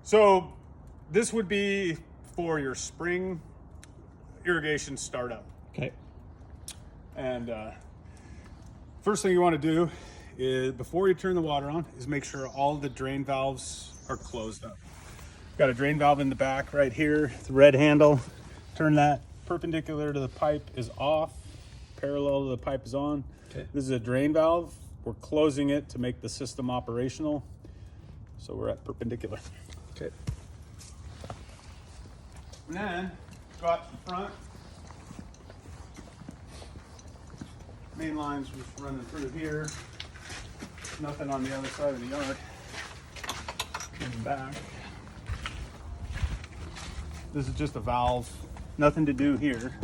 So this would be for your spring irrigation startup. Okay. And first thing you want to do is, before you turn the water on, is make sure all the drain valves are closed up. Got a drain valve in the back right here, the red handle. Turn that perpendicular to the pipe is off, parallel to the pipe is on. Okay. This is a drain valve. We're closing it to make the system operational. So we're at perpendicular. Okay. And then go out to the front. Main lines just running through here. Nothing on the other side of the yard. Coming back. This is just a valve. Nothing to do here.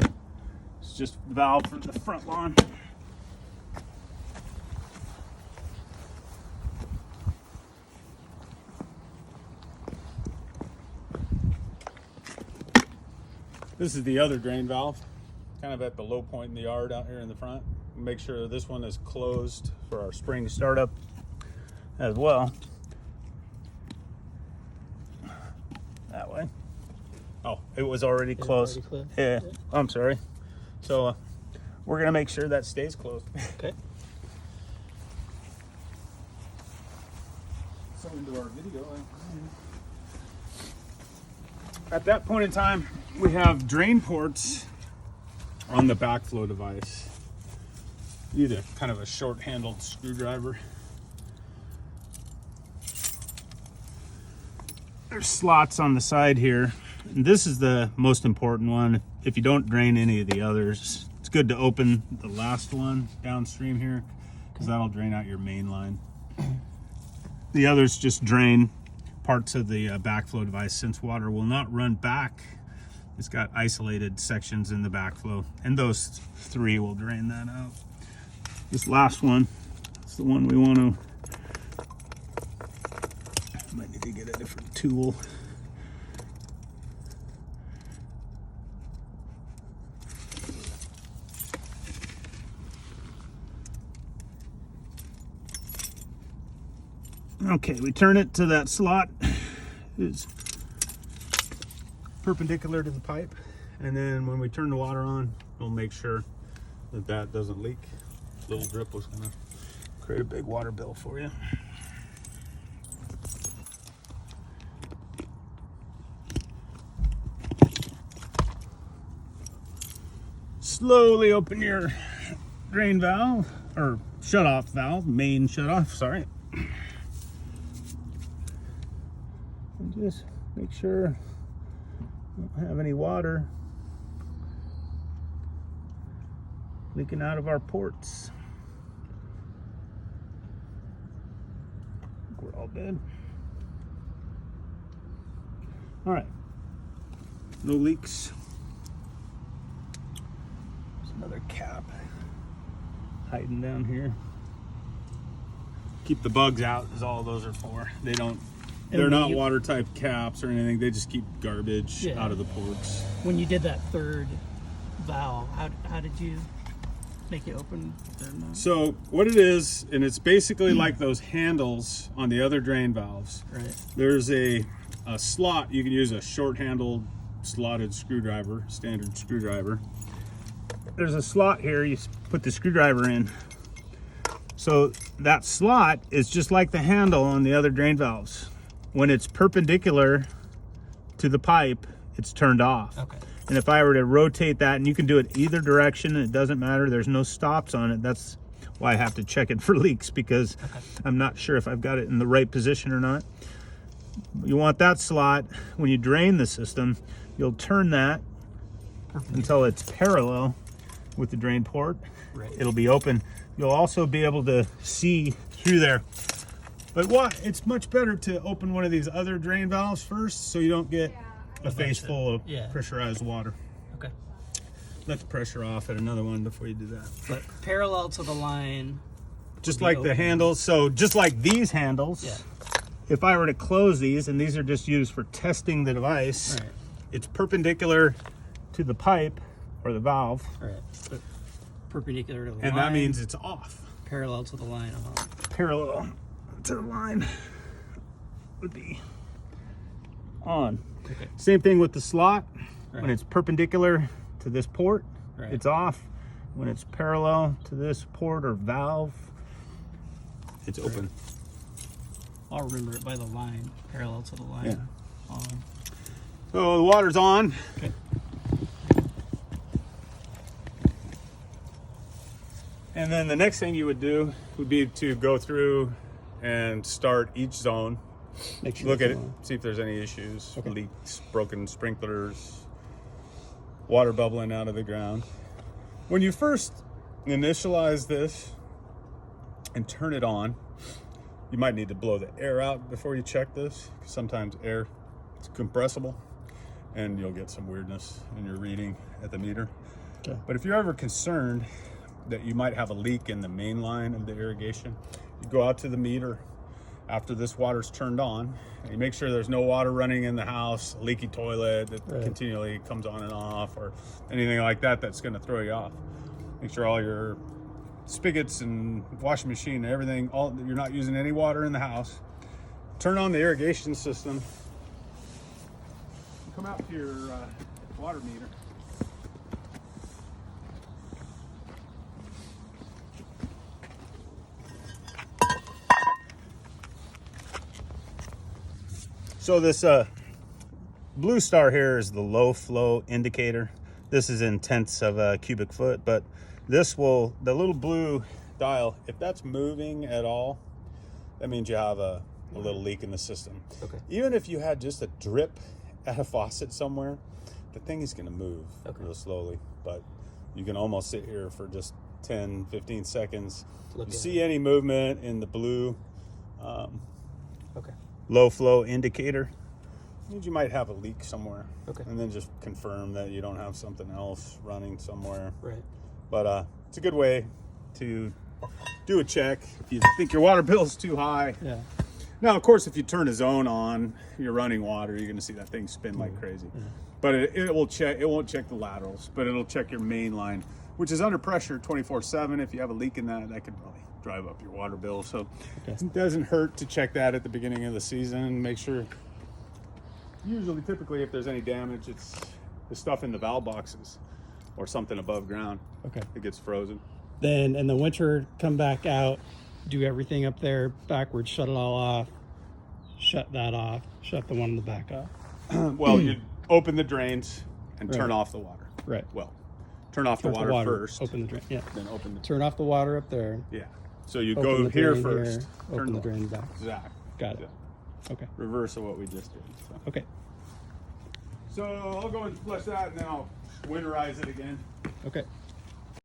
It's just a valve for the front lawn. This is the other drain valve, kind of at the low point in the yard out here in the front. Make sure this one is closed for our spring startup as well. That way. Oh, it was already closed. Yeah, I'm sorry. So we're gonna make sure that stays closed. Okay. So into our video. At that point in time, we have drain ports on the backflow device. You need a kind of a short-handled screwdriver. There's slots on the side here. And this is the most important one. If you don't drain any of the others, it's good to open the last one downstream here, because that'll drain out your main line. The others just drain parts of the backflow device, since water will not run back. It's got isolated sections in the backflow, and those three will drain that out. This last one is the one we want to. Might need to get a different tool. Okay, we turn it to that slot. It's perpendicular to the pipe, and then when we turn the water on, we'll make sure that that doesn't leak. Little drip was gonna create a big water bill for you. Slowly open your drain valve, or shut-off valve, main shut-off, sorry. And just make sure we don't have any water leaking out of our ports. I think we're all good. All right, no leaks. There's another cap hiding down here. Keep the bugs out is all those are for. They're not water type caps or anything. They just keep garbage out of the ports. When you did that third valve, how did you make it open? So what it is, and it's basically like those handles on the other drain valves. Right. There's a slot. You can use a short-handled slotted screwdriver, standard screwdriver. There's a slot here. You put the screwdriver in. So that slot is just like the handle on the other drain valves. When it's perpendicular to the pipe, it's turned off. Okay. And if I were to rotate that, and you can do it either direction, it doesn't matter, there's no stops on it. That's why I have to check it for leaks, because I'm not sure if I've got it in the right position or not. You want that slot, when you drain the system, you'll turn that until it's parallel with the drain port. Right. It'll be open. You'll also be able to see through there. But it's much better to open one of these other drain valves first, so you don't get a face full of pressurized water. Okay. Let the pressure off at another one before you do that. But parallel to the line. Just like the handles. So just like these handles, if I were to close these, and these are just used for testing the device, it's perpendicular to the pipe or the valve. Right. But perpendicular to the line. And that means it's off. Parallel to the line. Parallel to the line. would be on. Okay. Same thing with the slot. When Right. it's perpendicular to this port, Right. it's off. When it's parallel to this port or valve, it's open. I'll remember it by the line, parallel to the line. Yeah. On. So the water's on. Okay. And then the next thing you would do would be to go through and start each zone. Make sure Look at it's it, on. see if there's any issues, Okay. leaks, broken sprinklers, water bubbling out of the ground. When you first initialize this and turn it on, you might need to blow the air out before you check this. Sometimes air is compressible and you'll get some weirdness in your reading at the meter. Okay. But if you're ever concerned that you might have a leak in the main line of the irrigation, you go out to the meter after this water's turned on, and you make sure there's no water running in the house, a leaky toilet that Right. continually comes on and off, or anything like that that's going to throw you off. Make sure all your spigots and washing machine and everything, you're not using any water in the house. Turn on the irrigation system. Come out to your water meter. So this blue star here is the low flow indicator. This is in tenths of a cubic foot, but this will, the little blue dial, if that's moving at all, that means you have a little leak in the system. Okay. Even if you had just a drip at a faucet somewhere, the thing is gonna move Okay. real slowly, but you can almost sit here for just 10, 15 seconds. Look You at see any movement in the blue Okay. low flow indicator, means you might have a leak somewhere. Okay. And then just confirm that you don't have something else running somewhere. Right. But it's a good way to do a check if you think your water bill is too high. Yeah. Now, of course, if you turn a zone on, you're running water, you're going to see that thing spin like crazy. But it will check. It won't check the laterals, but it'll check your main line, which is under pressure 24/7. If you have a leak in that, that could really drive up your water bill. So it doesn't hurt to check that at the beginning of the season. Make sure. Usually, typically, if there's any damage, it's the stuff in the valve boxes or something above ground. Okay. It gets frozen. Then in the winter, come back out, do everything up there backwards, shut it all off, shut that off, shut the one in the back off. Well, you open the drains and turn Right. off the water. Right. Well, turn off Turn the off water first, Open the drain. Yeah. then open the Turn off the water up there. yeah. So you Open go the here drain first. Open turn the off. drain back. Exactly. Got it. Yeah. Okay. Reverse of what we just did. So. Okay. So I'll go and flush that, and then I'll winterize it again. Okay.